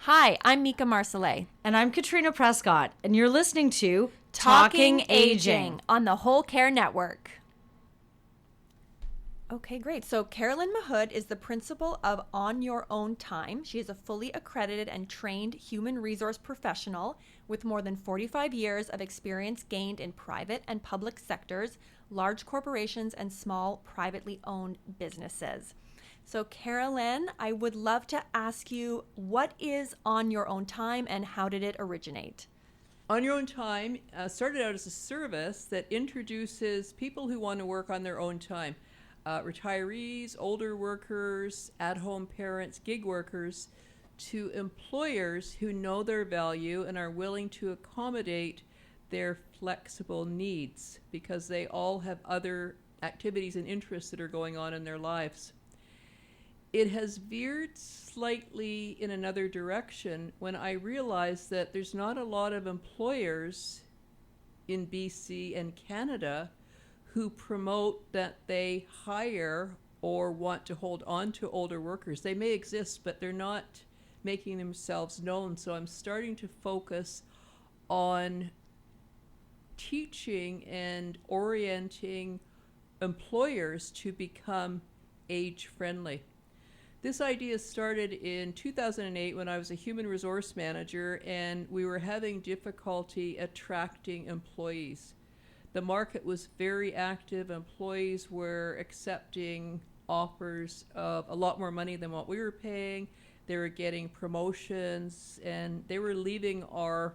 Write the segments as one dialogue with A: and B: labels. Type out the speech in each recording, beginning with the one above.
A: Hi, I'm Meeka Marsolais.
B: And I'm Katrina Prescott, and you're listening to
A: Talking Aging on the Whole Care Network. Okay, great. So Carolynne Mahood is the principal of On Your Own Time. She is a fully accredited and trained human resource professional with more than 45 years of experience gained in private and public sectors, large corporations, and small privately owned businesses. So Carolynne, I would love to ask you, what is On Your Own Time and how did it originate?
C: On Your Own Time started out as a service that introduces people who want to work on their own time. Retirees, older workers, at-home parents, gig workers, to employers who know their value and are willing to accommodate their flexible needs because they all have other activities and interests that are going on in their lives. It has veered slightly in another direction when I realized that there's not a lot of employers in BC and Canada who promote that they hire or want to hold on to older workers. They may exist, but they're not making themselves known. So I'm starting to focus on teaching and orienting employers to become age-friendly. This idea started in 2008 when I was a human resource manager and we were having difficulty attracting employees. The market was very active. Employees were accepting offers of a lot more money than what we were paying. They were getting promotions and they were leaving our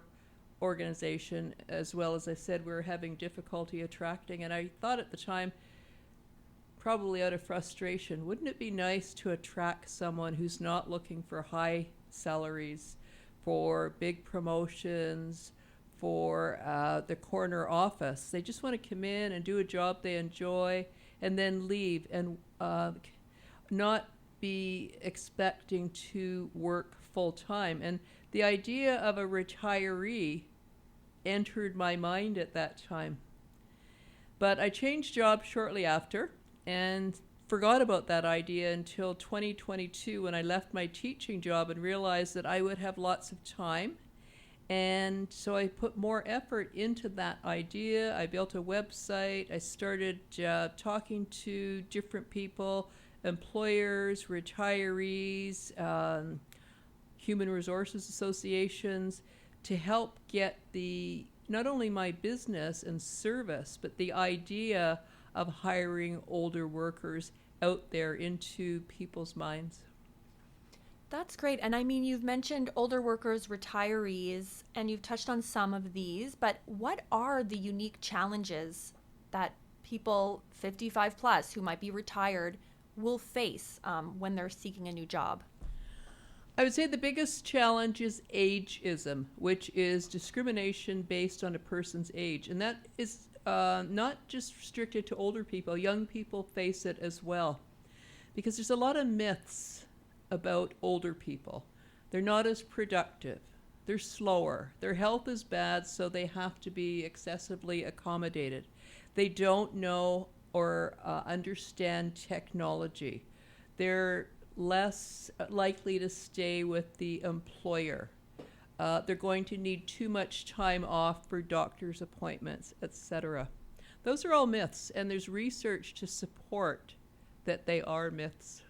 C: organization as well. As I said, we were having difficulty attracting. And I thought at the time, probably out of frustration, wouldn't it be nice to attract someone who's not looking for high salaries, for big promotions, for the corner office? They just want to come in and do a job they enjoy and then leave and not be expecting to work full time. And the idea of a retiree entered my mind at that time. But I changed jobs shortly after and forgot about that idea until 2022 when I left my teaching job and realized that I would have lots of time. And so I put more effort into that idea. I built a website. I started talking to different people, employers, retirees, human resources associations, to help get not only my business and service, but the idea of hiring older workers out there into people's minds.
A: That's great. And I mean, you've mentioned older workers, retirees, and you've touched on some of these, but what are the unique challenges that people 55 plus who might be retired will face when they're seeking a new job?
C: I would say the biggest challenge is ageism, which is discrimination based on a person's age. And that is not just restricted to older people. Young people face it as well. Because there's a lot of myths about older people. They're not as productive. They're slower. Their health is bad, so they have to be excessively accommodated. They don't know or understand technology. They're less likely to stay with the employer. They're going to need too much time off for doctor's appointments, etc. Those are all myths, and there's research to support that they are myths.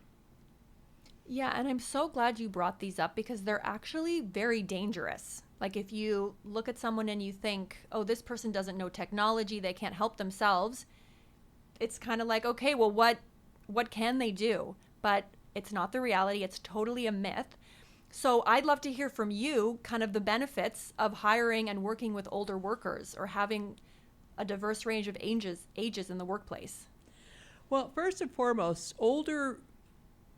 A: Yeah, and I'm so glad you brought these up because they're actually very dangerous. Like if you look at someone and you think, oh, this person doesn't know technology, they can't help themselves, it's kind of like, okay, well, what can they do? But it's not the reality. It's totally a myth. So I'd love to hear from you kind of the benefits of hiring and working with older workers or having a diverse range of ages in the workplace.
C: Well, first and foremost, older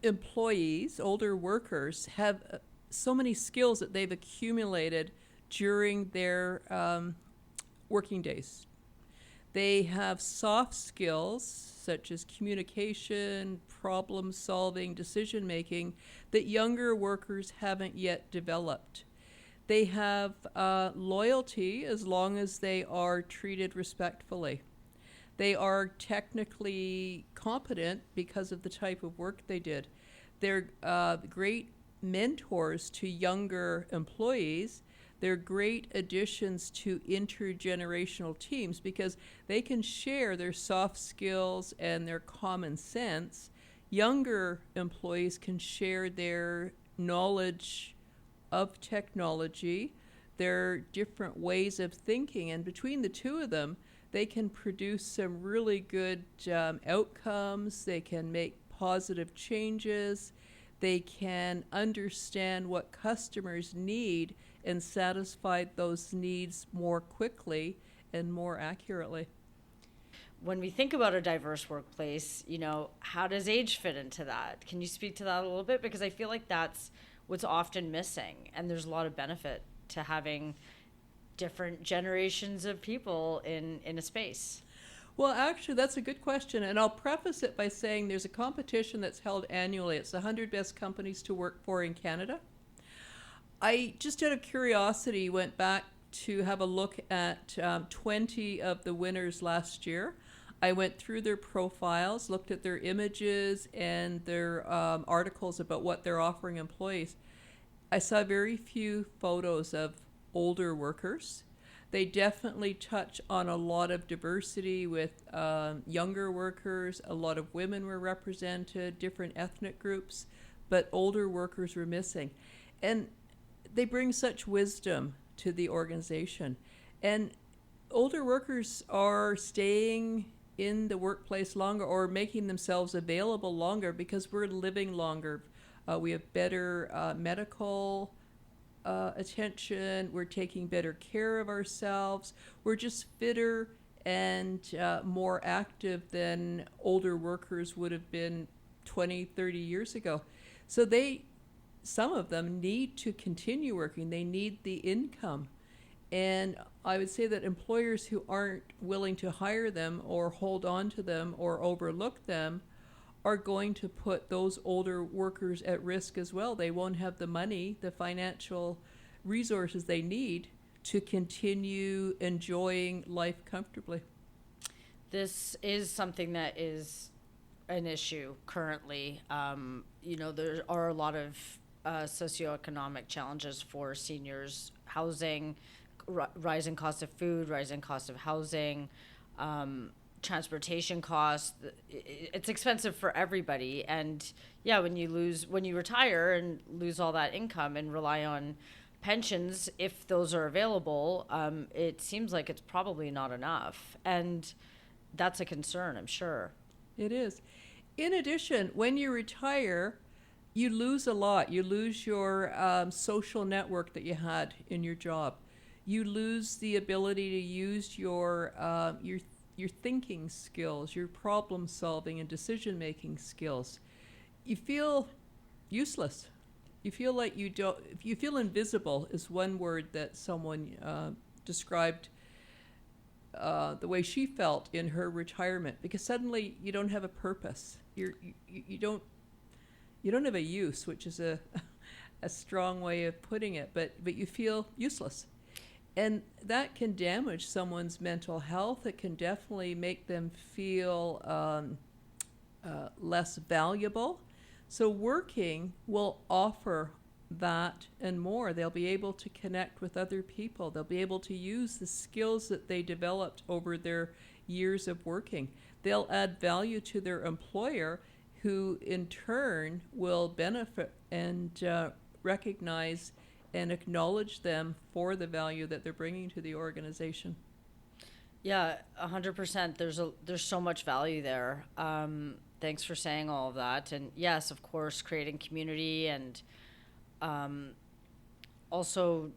C: employees, older workers have so many skills that they've accumulated during their working days. They have soft skills such as communication, problem solving, decision making that younger workers haven't yet developed. They have loyalty as long as they are treated respectfully. They are technically competent because of the type of work they did. They're great mentors to younger employees. They're great additions to intergenerational teams because they can share their soft skills and their common sense. Younger employees can share their knowledge of technology, their different ways of thinking, and between the two of them, they can produce some really good outcomes. They can make positive changes. They can understand what customers need and satisfy those needs more quickly and more accurately.
B: When we think about a diverse workplace, how does age fit into that? Can you speak to that a little bit? Because I feel like that's what's often missing, and there's a lot of benefit to having different generations of people in a space.
C: Well, actually, that's a good question, and I'll preface it by saying there's a competition that's held annually. It's the 100 Best Companies to Work For in Canada. I, just out of curiosity, went back to have a look at 20 of the winners last year. I went through their profiles, looked at their images and their articles about what they're offering employees. I saw very few photos of older workers. They definitely touch on a lot of diversity with younger workers. A lot of women were represented, different ethnic groups, but older workers were missing. And they bring such wisdom to the organization. And older workers are staying in the workplace longer or making themselves available longer because we're living longer. We have better medical attention. We're taking better care of ourselves. We're just fitter and more active than older workers would have been 20, 30 years ago. So some of them need to continue working. They need the income. And I would say that employers who aren't willing to hire them or hold on to them or overlook them are going to put those older workers at risk as well. They won't have the money, the financial resources they need to continue enjoying life comfortably.
B: This is something that is an issue currently. There are a lot of socioeconomic challenges for seniors: housing, rising cost of food, rising cost of housing, transportation costs. It's expensive for everybody. And yeah, when you retire and lose all that income and rely on pensions, if those are available, it seems like it's probably not enough. And that's a concern, I'm sure.
C: It is. In addition, when you retire, you lose a lot. You lose your social network that you had in your job. You lose the ability to use your thinking skills, your problem solving and decision making skills. You feel useless. You feel like you feel invisible is one word that someone described the way she felt in her retirement, because suddenly you don't have a purpose. You don't have a use, which is a strong way of putting it, but you feel useless. And that can damage someone's mental health. It can definitely make them feel less valuable. So working will offer that and more. They'll be able to connect with other people. They'll be able to use the skills that they developed over their years of working. They'll add value to their employer, who in turn will benefit and recognize and acknowledge them for the value that they're bringing to the organization.
B: Yeah, 100%. There's so much value there. Thanks for saying all of that. And yes, of course, creating community, and also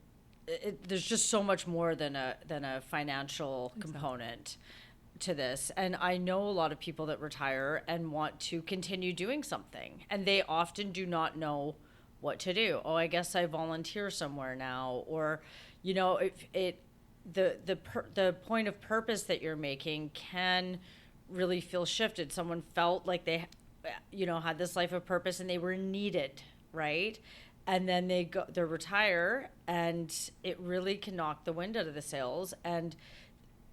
B: there's just so much more than a financial component to this. And I know a lot of people that retire and want to continue doing something, and they often do not know what to do. Oh, I guess I volunteer somewhere now, or the point of purpose that you're making can really feel shifted. Someone felt like they had this life of purpose and they were needed, right? And then they retire, and it really can knock the wind out of the sails, and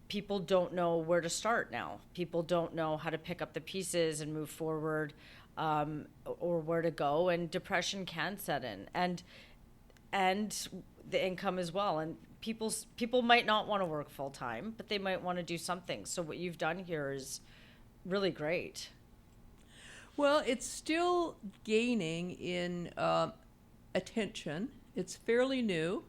B: people don't know where to start now. People don't know how to pick up the pieces and move forward. or where to go, and depression can set in, and the income as well. And people might not want to work full time, but they might want to do something. So what you've done here is really great.
C: Well, it's still gaining in attention. It's fairly new.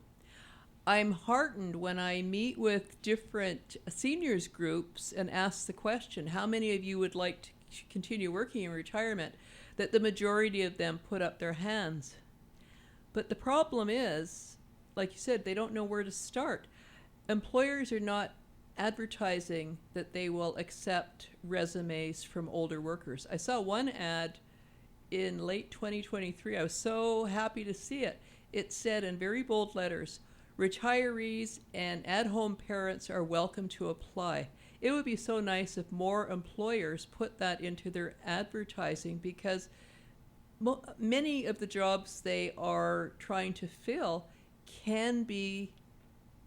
C: I'm heartened when I meet with different seniors groups and ask the question, how many of you would like to continue working in retirement, that the majority of them put up their hands. But the problem is, like you said, they don't know where to start. Employers are not advertising that they will accept resumes from older workers. I saw one ad in late 2023. I was so happy to see it. It said in very bold letters, "Retirees and at-home parents are welcome to apply." It would be so nice if more employers put that into their advertising, because many of the jobs they are trying to fill can be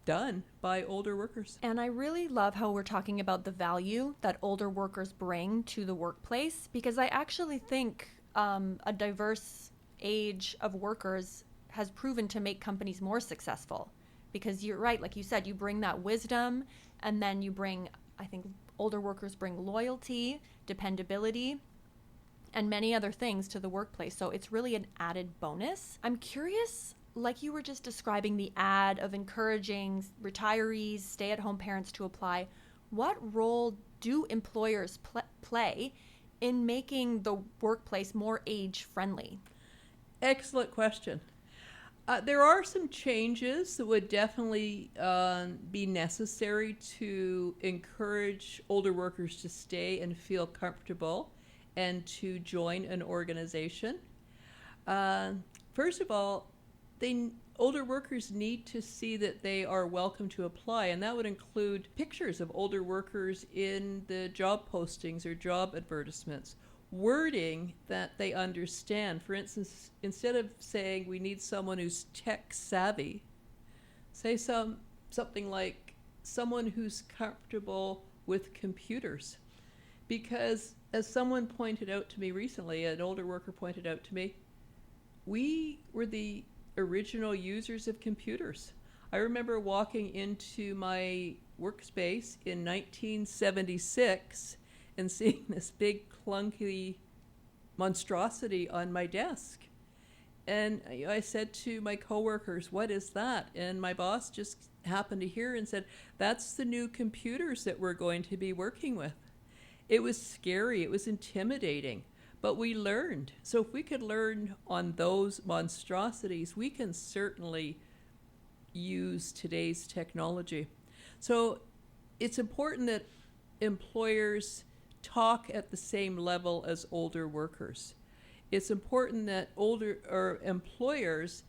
C: done by older workers.
A: And I really love how we're talking about the value that older workers bring to the workplace, because I actually think a diverse age of workers has proven to make companies more successful. Because you're right, like you said, you bring that wisdom, and then you bring, I think older workers bring loyalty, dependability, and many other things to the workplace. So it's really an added bonus. I'm curious, like you were just describing the ad of encouraging retirees, stay-at-home parents to apply, what role do employers play in making the workplace more age-friendly?
C: Excellent question. There are some changes that would definitely be necessary to encourage older workers to stay and feel comfortable and to join an organization. First of all, older workers need to see that they are welcome to apply, and that would include pictures of older workers in the job postings or job advertisements. Wording that they understand. For instance, instead of saying we need someone who's tech savvy, say something like someone who's comfortable with computers. Because as someone pointed out to me recently, an older worker pointed out to me, we were the original users of computers. I remember walking into my workspace in 1976 and seeing this big clunky monstrosity on my desk. And I said to my coworkers, "What is that?" And my boss just happened to hear and said, "That's the new computers that we're going to be working with." It was scary, it was intimidating, but we learned. So if we could learn on those monstrosities, we can certainly use today's technology. So it's important that employers talk at the same level as older workers. It's important that employers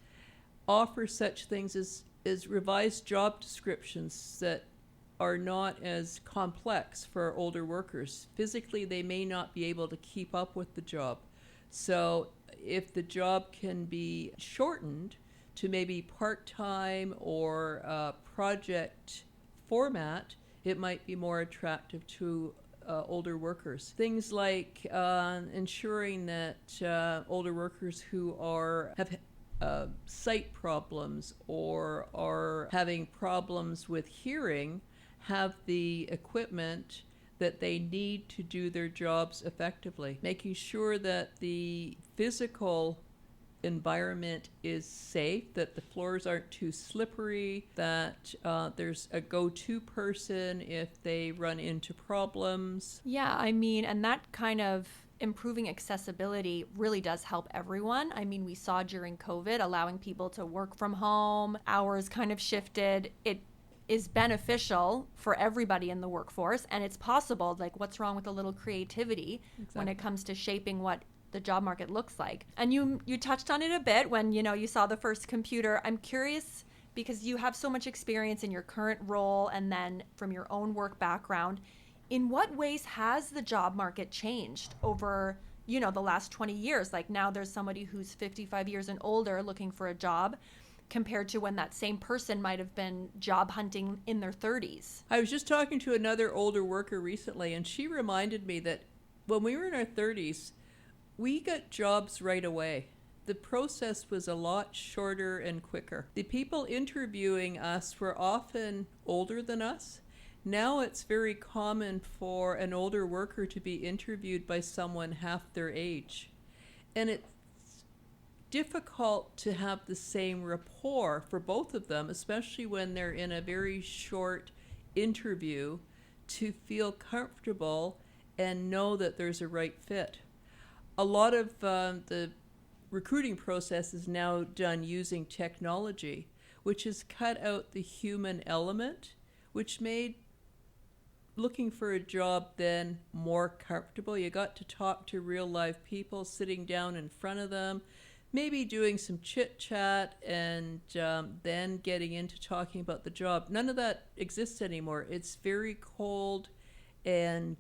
C: offer such things as revised job descriptions that are not as complex for older workers. Physically, they may not be able to keep up with the job. So if the job can be shortened to maybe part-time or project format, it might be more attractive to older workers. Things like ensuring that older workers who have sight problems or are having problems with hearing have the equipment that they need to do their jobs effectively. Making sure that the physical environment is safe, that the floors aren't too slippery, that there's a go-to person if they run into problems.
A: Yeah, I mean, and that kind of improving accessibility really does help everyone. I mean, we saw during COVID, allowing people to work from home, hours kind of shifted. It is beneficial for everybody in the workforce, and it's possible. Like, what's wrong with a little creativity when it comes to shaping what the job market looks like? And you touched on it a bit when you saw the first computer. I'm curious, because you have so much experience in your current role and then from your own work background, in what ways has the job market changed over the last 20 years? Like, now there's somebody who's 55 years and older looking for a job, compared to when that same person might have been job hunting in their 30s.
C: I was just talking to another older worker recently, and she reminded me that when we were in our 30s, We got jobs right away. The process was a lot shorter and quicker. The people interviewing us were often older than us. Now it's very common for an older worker to be interviewed by someone half their age. And it's difficult to have the same rapport for both of them, especially when they're in a very short interview, to feel comfortable and know that there's a right fit. A lot of the recruiting process is now done using technology, which has cut out the human element, which made looking for a job then more comfortable. You got to talk to real live people, sitting down in front of them, maybe doing some chit chat, and then getting into talking about the job. None of that exists anymore. It's very cold and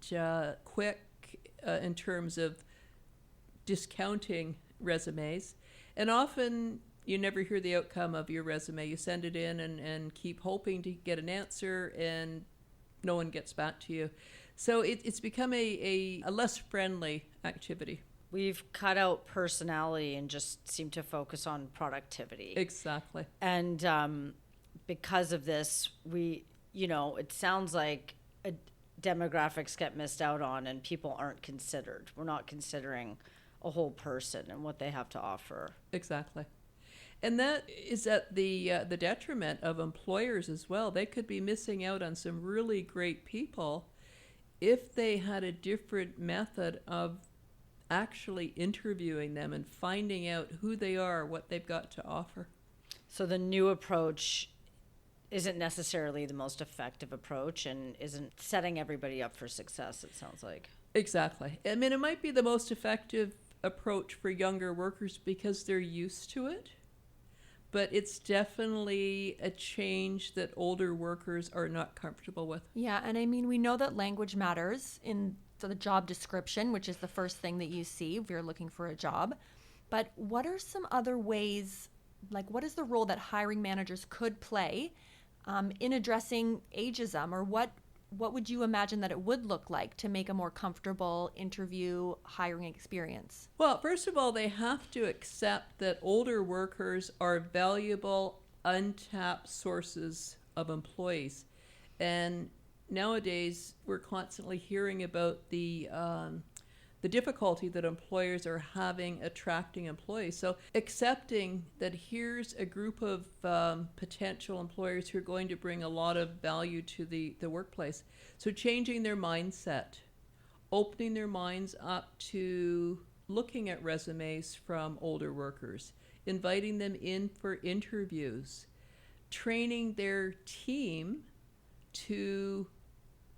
C: quick in terms of discounting resumes. And often you never hear the outcome of your resume. You send it in and keep hoping to get an answer, and no one gets back to you. So it's become a less friendly activity.
B: We've cut out personality and just seem to focus on productivity.
C: Exactly.
B: And because of this, it sounds like demographics get missed out on and people aren't considered. We're not considering a whole person and what they have to offer.
C: Exactly. And that is at the detriment of employers as well. They could be missing out on some really great people if they had a different method of actually interviewing them and finding out who they are, what they've got to offer.
B: So the new approach isn't necessarily the most effective approach and isn't setting everybody up for success, it sounds like.
C: Exactly. I mean, it might be the most effective approach for younger workers because they're used to it, but it's definitely a change that older workers are not comfortable with.
A: Yeah, and I mean, we know that language matters in the job description, which is the first thing that you see if you're looking for a job. But what are some other ways, like what is the role that hiring managers could play in addressing ageism, or what would you imagine that it would look like to make a more comfortable interview hiring experience?
C: Well, first of all, they have to accept that older workers are valuable, untapped sources of employees. And nowadays, we're constantly hearing about the difficulty that employers are having attracting employees. So accepting that here's a group of potential employers who are going to bring a lot of value to the workplace. So changing their mindset, opening their minds up to looking at resumes from older workers, inviting them in for interviews, training their team to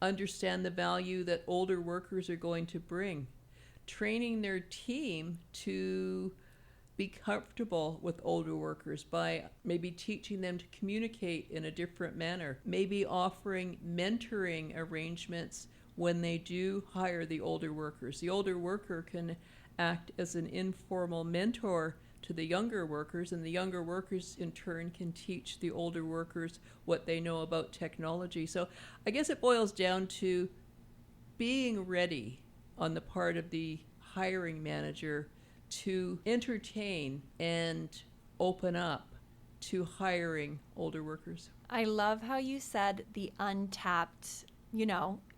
C: understand the value that older workers are going to bring, training their team to be comfortable with older workers by maybe teaching them to communicate in a different manner, maybe offering mentoring arrangements when they do hire the older workers. The older worker can act as an informal mentor to the younger workers, and the younger workers in turn can teach the older workers what they know about technology. So I guess it boils down to being ready on the part of the hiring manager to entertain and open up to hiring older workers.
A: I love how you said the untapped,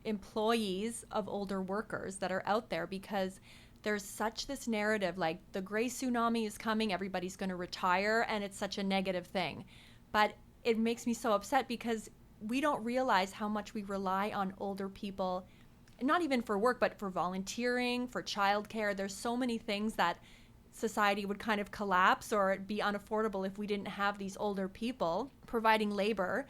A: employees of older workers that are out there, because there's such this narrative like the gray tsunami is coming, everybody's going to retire, and it's such a negative thing. But it makes me so upset because we don't realize how much we rely on older people, not even for work, but for volunteering, for childcare. There's so many things that society would kind of collapse or be unaffordable if we didn't have these older people providing labor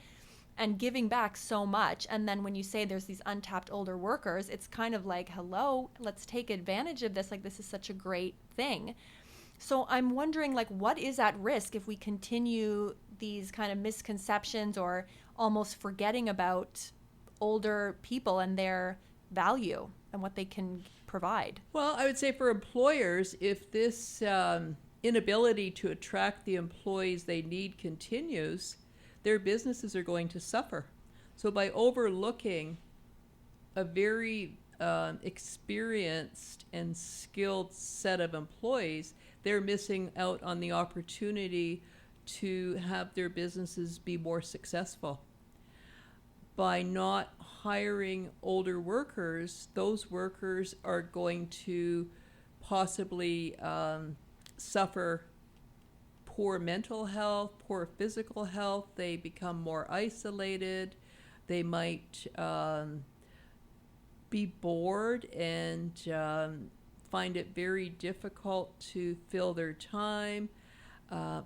A: and giving back so much. And then when you say there's these untapped older workers, it's kind of like, hello, let's take advantage of this. Like, this is such a great thing. So I'm wondering, like, what is at risk if we continue these kind of misconceptions or almost forgetting about older people and their value and what they can provide?
C: Well, I would say for employers, if this inability to attract the employees they need continues, their businesses are going to suffer. So by overlooking a very experienced and skilled set of employees, they're missing out on the opportunity to have their businesses be more successful. By not hiring older workers, those workers are going to possibly suffer poor mental health, poor physical health. They become more isolated. They might be bored and find it very difficult to fill their time.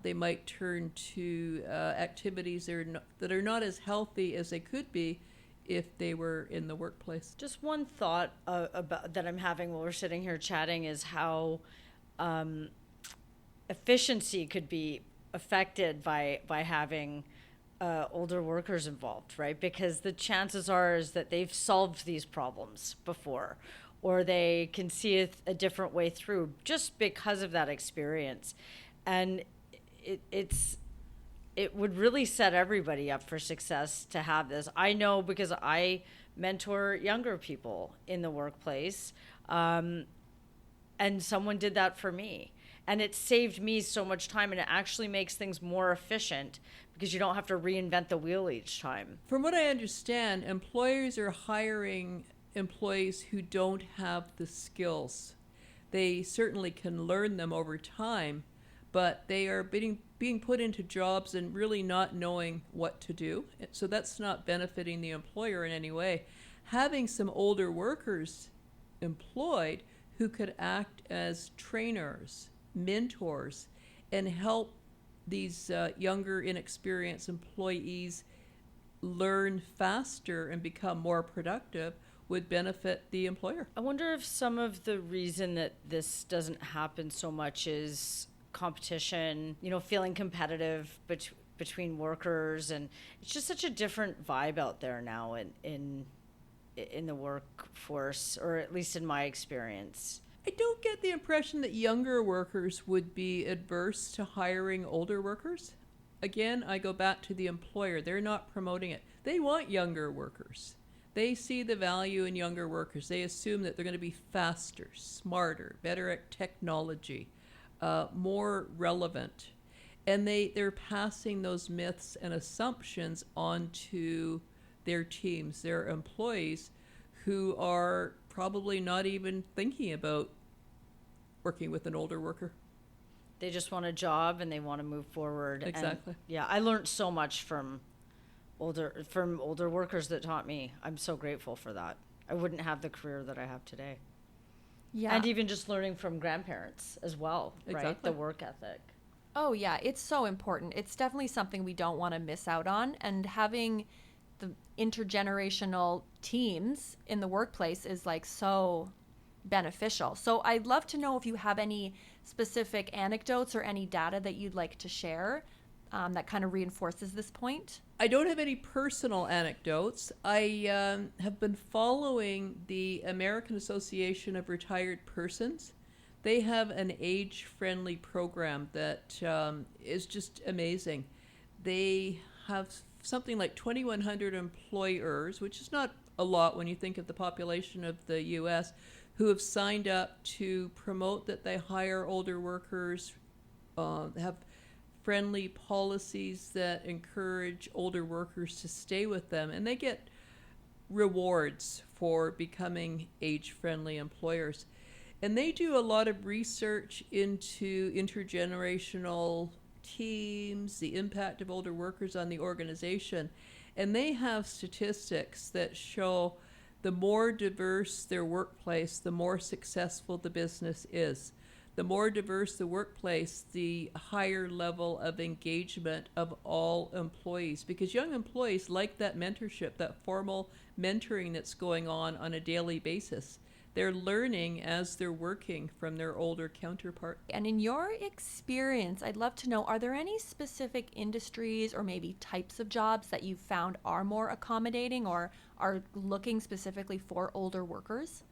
C: They might turn to activities that are not as healthy as they could be if they were in the workplace.
B: Just one thought about that I'm having while we're sitting here chatting is how efficiency could be affected by having older workers involved, right? Because the chances are is that they've solved these problems before, or they can see a different way through just because of that experience. And it would really set everybody up for success to have this. I know because I mentor younger people in the workplace, and someone did that for me. And it saved me so much time, and it actually makes things more efficient because you don't have to reinvent the wheel each time.
C: From what I understand, employers are hiring employees who don't have the skills. They certainly can learn them over time, but they are being put into jobs and really not knowing what to do. So that's not benefiting the employer in any way. Having some older workers employed who could act as trainers, mentors, and help these younger, inexperienced employees learn faster and become more productive would benefit the employer.
B: I wonder if some of the reason that this doesn't happen so much is competition, feeling competitive between workers, and it's just such a different vibe out there now in the workforce, or at least in my experience.
C: I don't get the impression that younger workers would be adverse to hiring older workers. Again, I go back to the employer. They're not promoting it. They want younger workers. They see the value in younger workers. They assume that they're going to be faster, smarter, better at technology, more relevant. And they're passing those myths and assumptions onto their teams, their employees, who are probably not even thinking about working with an older worker.
B: They just want a job and they want to move forward.
C: Exactly.
B: And, yeah, I learned so much from older workers that taught me. I'm so grateful for that. I wouldn't have the career that I have today.
A: Yeah.
B: And even just learning from grandparents as well, right?
C: Exactly.
B: The work ethic.
A: Oh, yeah, it's so important. It's definitely something we don't want to miss out on. And having the intergenerational teams in the workplace is like so beneficial. So I'd love to know if you have any specific anecdotes or any data that you'd like to share that kind of reinforces this point.
C: I don't have any personal anecdotes. I have been following the American Association of Retired Persons. They have an age-friendly program that is just amazing. They have something like 2,100 employers, which is not a lot when you think of the population of the U.S., who have signed up to promote that they hire older workers, have friendly policies that encourage older workers to stay with them, and they get rewards for becoming age-friendly employers. And they do a lot of research into intergenerational teams, the impact of older workers on the organization, and they have statistics that show the more diverse their workplace, the more successful the business is. The more diverse the workplace, the higher level of engagement of all employees, because young employees like that mentorship, that formal mentoring that's going on a daily basis. They're learning as they're working from their older counterpart.
A: And in your experience, I'd love to know, are there any specific industries or maybe types of jobs that you've found are more accommodating or are looking specifically for older workers?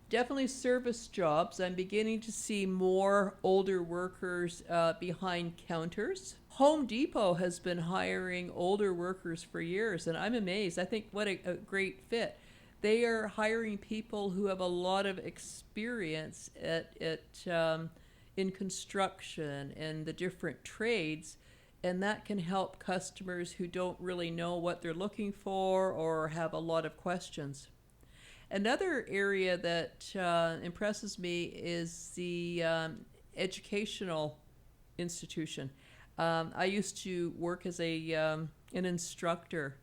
C: Definitely service jobs. I'm beginning to see more older workers behind counters. Home Depot has been hiring older workers for years, and I'm amazed. I think what a great fit. They are hiring people who have a lot of experience in construction and the different trades, and that can help customers who don't really know what they're looking for or have a lot of questions. Another area that impresses me is the educational institution. I used to work as an instructor,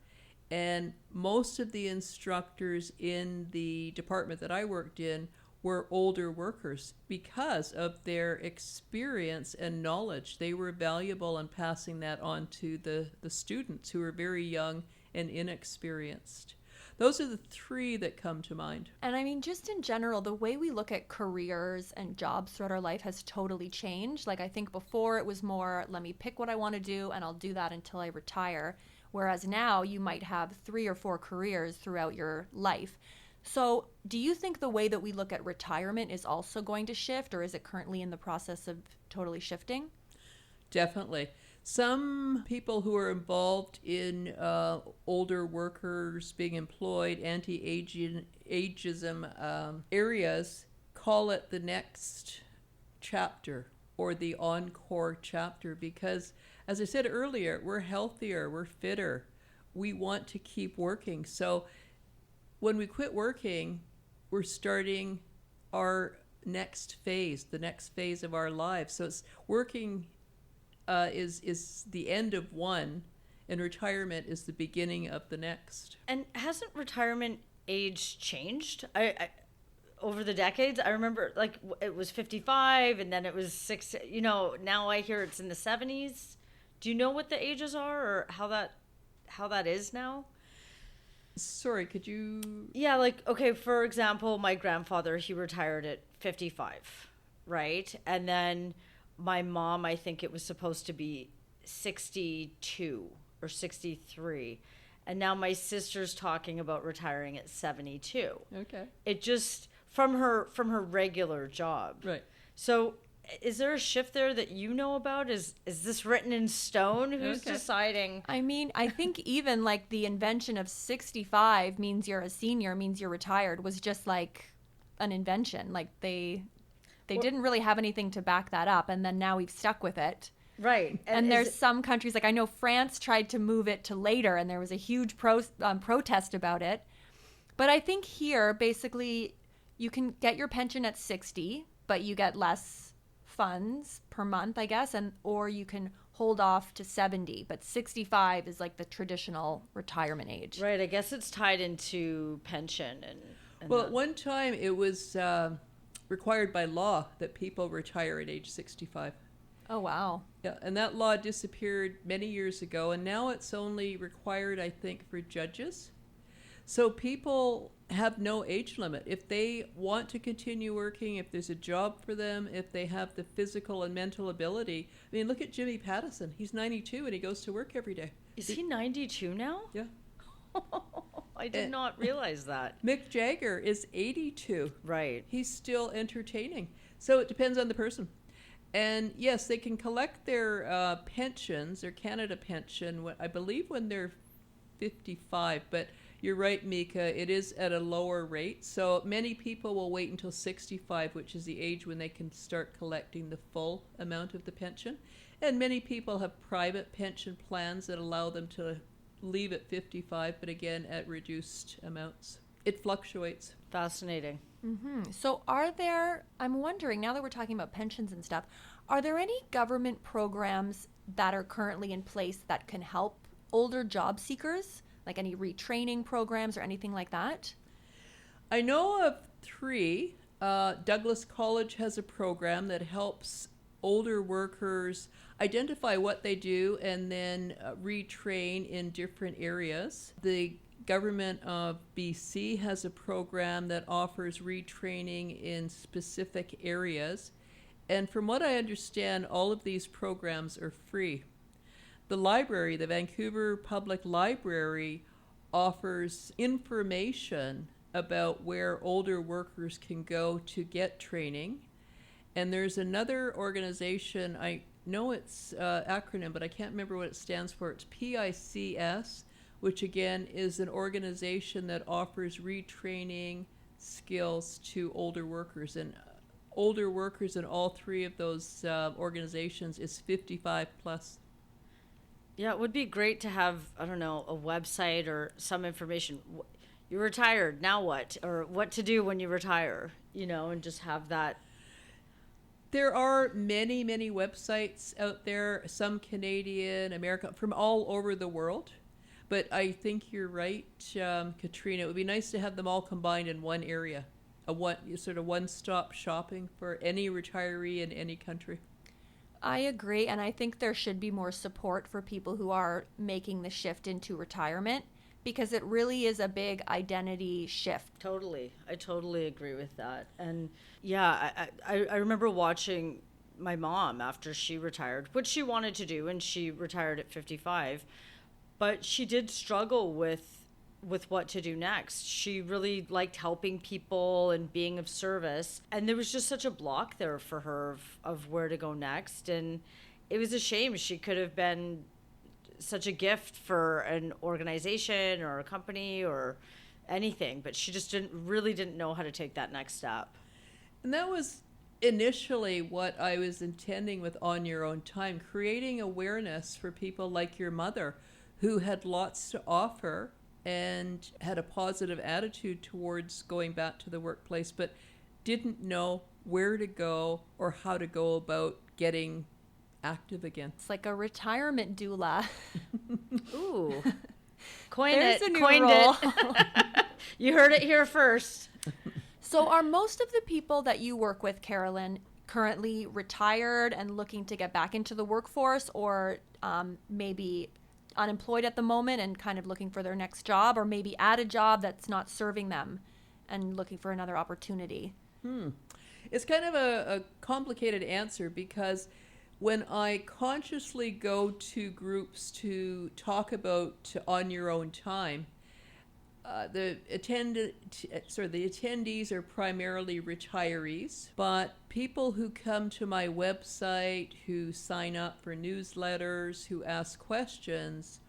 C: and most of the instructors in the department that I worked in were older workers because of their experience and knowledge. They were valuable in passing that on to the students who were very young and inexperienced. Those are the three that come to mind.
A: And I mean, just in general, the way we look at careers and jobs throughout our life has totally changed. Like, I think before it was more, let me pick what I want to do and I'll do that until I retire. Whereas now you might have 3 or 4 careers throughout your life. So do you think the way that we look at retirement is also going to shift, or is it currently in the process of totally shifting?
C: Definitely. Some people who are involved in older workers being employed, anti-ageism areas call it the next chapter or the encore chapter because, as I said earlier, we're healthier, we're fitter, we want to keep working. So when we quit working, we're starting our next phase, the next phase of our lives. So it's working is the end of one, and retirement is the beginning of the next.
B: And hasn't retirement age changed? I over the decades, I remember like it was 55 and then it was 6, now I hear it's in the 70s. Do you know what the ages are or how that is now?
C: Sorry, could you...
B: Yeah, like, okay, for example, my grandfather, he retired at 55, right? And then my mom, I think it was supposed to be 62 or 63. And now my sister's talking about retiring at 72.
C: Okay.
B: It just, from her regular job.
C: Right.
B: So is there a shift there that you know about? Is this written in stone? Who's deciding?
A: I mean, I think even like the invention of 65 means you're a senior, means you're retired, was just like an invention. Like they didn't really have anything to back that up, and then now we've stuck with it.
B: Right.
A: And there's some countries, like I know France tried to move it to later, and there was a huge protest about it. But I think here, basically, you can get your pension at 60, but you get less funds per month, I guess, or you can hold off to 70, but 65 is like the traditional retirement age.
B: Right. I guess it's tied into pension and
C: well, at one time it was required by law that people retire at age 65.
A: Oh, wow.
C: Yeah, and that law disappeared many years ago, and now it's only required, I think, for judges. So people have no age limit. If they want to continue working, if there's a job for them, if they have the physical and mental ability. I mean, look at Jimmy Pattison. He's 92 and he goes to work every day.
B: Is he 92 now?
C: Yeah.
B: I did not realize that.
C: Mick Jagger is 82.
B: Right.
C: He's still entertaining. So it depends on the person. And yes, they can collect their pensions, their Canada pension, I believe when they're 55. But you're right, Meeka, it is at a lower rate. So many people will wait until 65, which is the age when they can start collecting the full amount of the pension. And many people have private pension plans that allow them to leave at 55, but again, at reduced amounts. It fluctuates.
B: Fascinating.
A: Mm-hmm. So I'm wondering, now that we're talking about pensions and stuff, are there any government programs that are currently in place that can help older job seekers? Like any retraining programs or anything like that?
C: I know of 3. Douglas College has a program that helps older workers identify what they do and then retrain in different areas. The government of BC has a program that offers retraining in specific areas. And from what I understand, all of these programs are free. The library, the Vancouver Public Library, offers information about where older workers can go to get training. And there's another organization, I know it's acronym, but I can't remember what it stands for. It's PICS, which again is an organization that offers retraining skills to older workers. And older workers in all three of those organizations is 55 plus.
B: Yeah, it would be great to have, I don't know, a website or some information. You're retired, now what? Or what to do when you retire, and just have that.
C: There are many, many websites out there, some Canadian, American, from all over the world. But I think you're right, Katrina. It would be nice to have them all combined in one area, sort of one-stop shopping for any retiree in any country.
A: I agree, and I think there should be more support for people who are making the shift into retirement, because it really is a big identity shift.
B: Totally. I totally agree with that. And yeah, I remember watching my mom after she retired, which she wanted to do, and she retired at 55. But she did struggle with what to do next. She really liked helping people and being of service. And there was just such a block there for her of where to go next. And it was a shame. She could have been such a gift for an organization or a company or anything, but she just didn't know how to take that next step.
C: And that was initially what I was intending with On Your Own Time, creating awareness for people like your mother who had lots to offer and had a positive attitude towards going back to the workplace, but didn't know where to go or how to go about getting active again.
A: It's like a retirement doula.
B: Ooh.
A: There's a new
B: Coined
A: role.
B: it. You heard it here first.
A: So are most of the people that you work with, Carolynne, currently retired and looking to get back into the workforce, or maybe unemployed at the moment and kind of looking for their next job, or maybe at a job that's not serving them and looking for another opportunity?
C: It's kind of a complicated answer, because when I consciously go to groups to talk about On Your Own Time, the attendees are primarily retirees, but people who come to my website, who sign up for newsletters, who ask questions,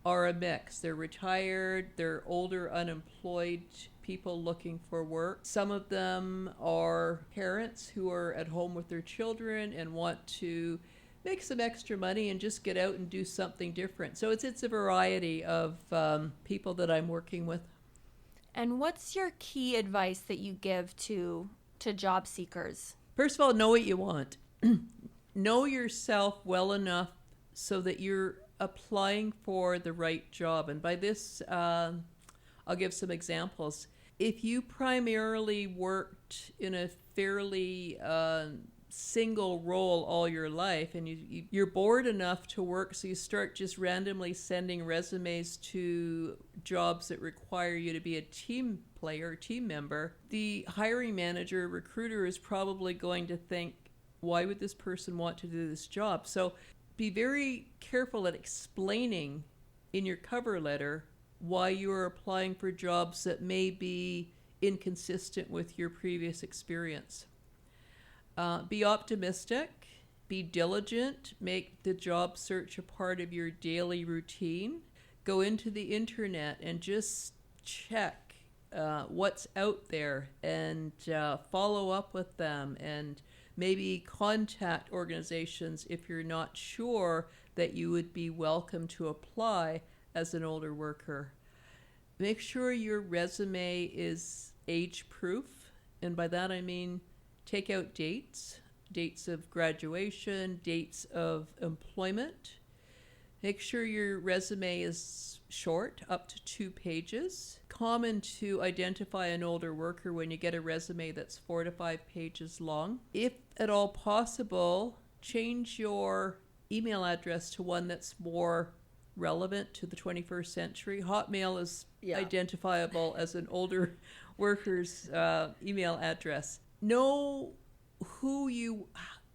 C: are a mix. They're retired, they're older, unemployed people looking for work. Some of them are parents who are at home with their children and want to make some extra money and just get out and do something different. So it's a variety of people that I'm working with.
A: And what's your key advice that you give to job seekers?
C: First of all, know what you want. Know yourself well enough so that you're applying for the right job. And by this, I'll give some examples. If you primarily worked in a fairly single role all your life, and you're bored enough to work, so you start just randomly sending resumes to jobs that require you to be a team player, team member, the hiring manager, recruiter is probably going to think, why would this person want to do this job? So be very careful at explaining in your cover letter why you are applying for jobs that may be inconsistent with your previous experience. Be optimistic, be diligent, make the job search a part of your daily routine. Go into the internet and just check what's out there and follow up with them, and maybe contact organizations if you're not sure that you would be welcome to apply as an older worker. Make sure your resume is age-proof, and by that I mean take out dates of graduation, dates of employment. Make sure your resume is short, up to 2 pages. Common to identify an older worker when you get a resume that's 4 to 5 pages long. If at all possible, change your email address to one that's more relevant to the 21st century. Hotmail is identifiable as an older worker's email address. Know who you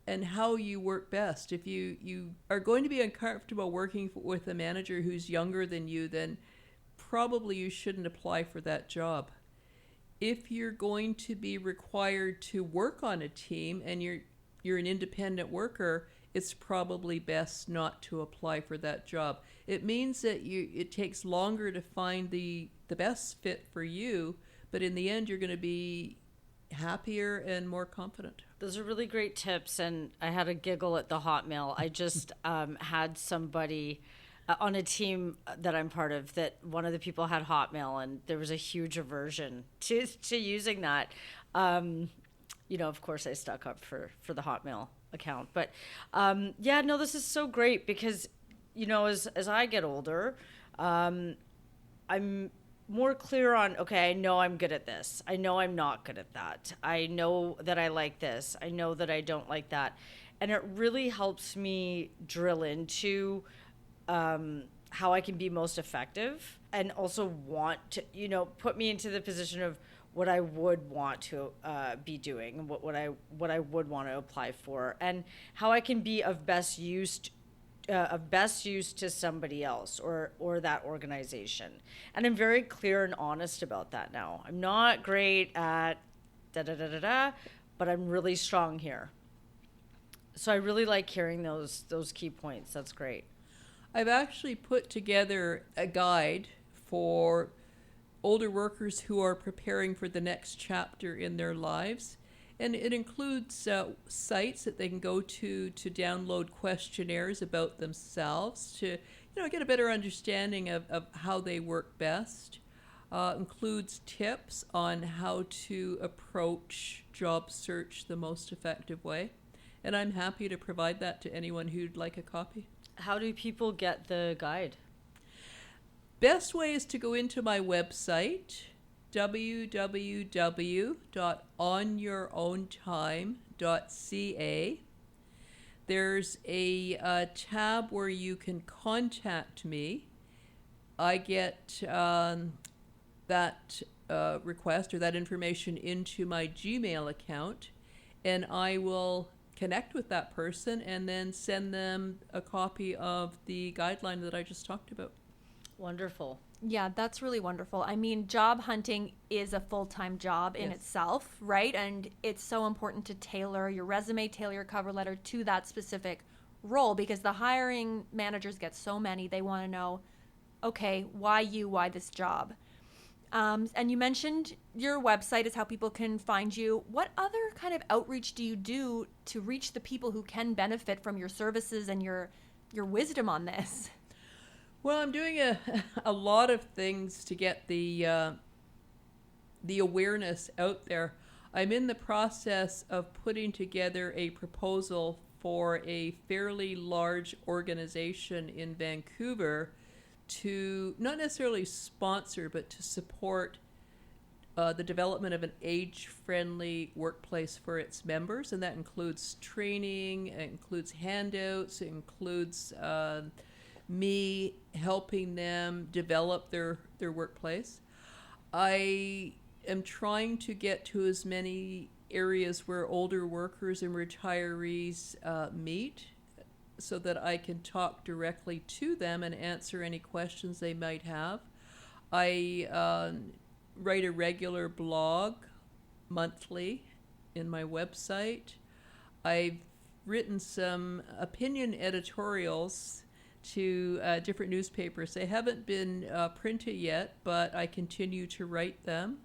C: and how you work best. If you are going to be uncomfortable working with a manager who's younger than you, then probably you shouldn't apply for that job. If you're going to be required to work on a team and you're an independent worker, it's probably best not to apply for that job. It means that it takes longer to find the best fit for you, but in the end, you're going to be happier and more confident.
B: Those are really great tips, and I had a giggle at the Hotmail. I just had somebody on a team that I'm part of that one of the people had Hotmail, and there was a huge aversion to using that. Of course, I stuck up for the Hotmail account. But this is so great because, as I get older, I'm more clear on, okay, I know I'm good at this. I know I'm not good at that. I know that I like this. I know that I don't like that. And it really helps me drill into how I can be most effective, and also want to, put me into the position of what I would want to be doing, what I would want to apply for, and how I can be of best use to somebody else or that organization. And I'm very clear and honest about that now. I'm not great at but I'm really strong here. So I really like hearing those key points. That's great.
C: I've actually put together a guide for older workers who are preparing for the next chapter in their lives. And it includes sites that they can go to download questionnaires about themselves to get a better understanding of how they work best. Includes tips on how to approach job search the most effective way. And I'm happy to provide that to anyone who'd like a copy.
B: How do people get the guide?
C: Best way is to go into my website, www.onyourown.ca. There's a tab where you can contact me. I get that request or that information into my Gmail account, and I will connect with that person and then send them a copy of the guideline that I just talked about.
B: Wonderful.
A: Yeah, that's really wonderful. I mean, job hunting is a full-time job in itself, right? And it's so important to tailor your resume, tailor your cover letter to that specific role, because the hiring managers get so many. They want to know, okay, why you, why this job? And you mentioned your website is how people can find you. What other kind of outreach do you do to reach the people who can benefit from your services and your wisdom on this?
C: Well, I'm doing a lot of things to get the awareness out there. I'm in the process of putting together a proposal for a fairly large organization in Vancouver to not necessarily sponsor, but to support the development of an age-friendly workplace for its members. And that includes training, it includes handouts, it includes me helping them develop their workplace. I am trying to get to as many areas where older workers and retirees meet, so that I can talk directly to them and answer any questions they might have. I write a regular blog monthly in my website. I've written some opinion editorials to different newspapers. They haven't been printed yet, but I continue to write them.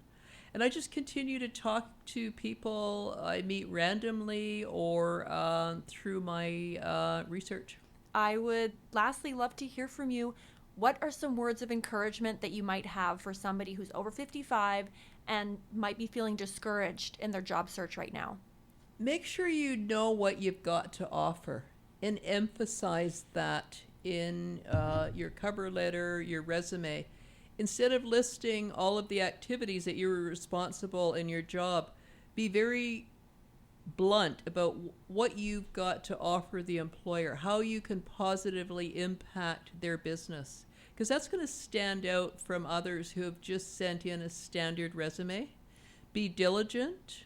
C: And I just continue to talk to people I meet randomly or through my research.
A: I would lastly love to hear from you. What are some words of encouragement that you might have for somebody who's over 55 and might be feeling discouraged in their job search right now?
C: Make sure you know what you've got to offer and emphasize that in your cover letter, your resume. Instead of listing all of the activities that you were responsible in your job, be very blunt about what you've got to offer the employer, how you can positively impact their business. Because that's going to stand out from others who have just sent in a standard resume. Be diligent,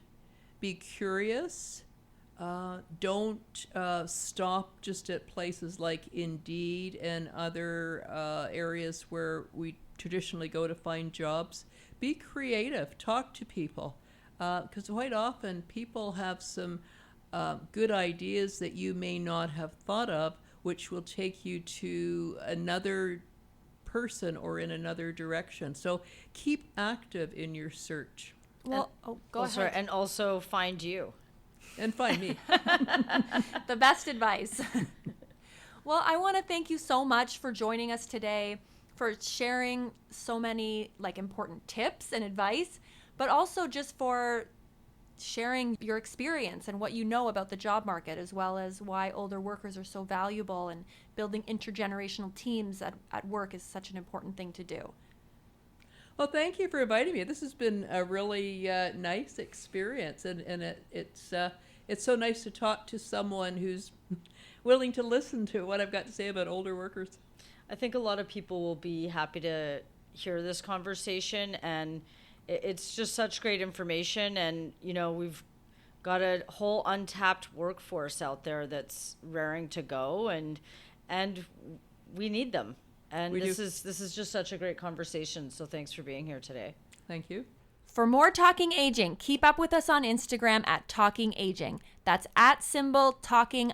C: be curious. Don't stop just at places like Indeed and other areas where we traditionally go to find jobs. Be creative. Talk to people. Because quite often people have some good ideas that you may not have thought of, which will take you to another person or in another direction. So keep active in your search.
A: Well, go ahead.
B: Sorry, and also find you.
C: And find me.
A: The best advice. Well, I want to thank you so much for joining us today, for sharing so many important tips and advice, but also just for sharing your experience and what you know about the job market, as well as why older workers are so valuable, and building intergenerational teams at work is such an important thing to do.
C: Well, thank you for inviting me. This has been a really nice experience, and it's so nice to talk to someone who's willing to listen to what I've got to say about older workers.
B: I think a lot of people will be happy to hear this conversation, and it's just such great information. And, we've got a whole untapped workforce out there that's raring to go, and we need them. And this is just such a great conversation. So thanks for being here today.
C: Thank you.
A: For more Talking Aging, keep up with us on Instagram at Talking Aging. That's @talking_aging.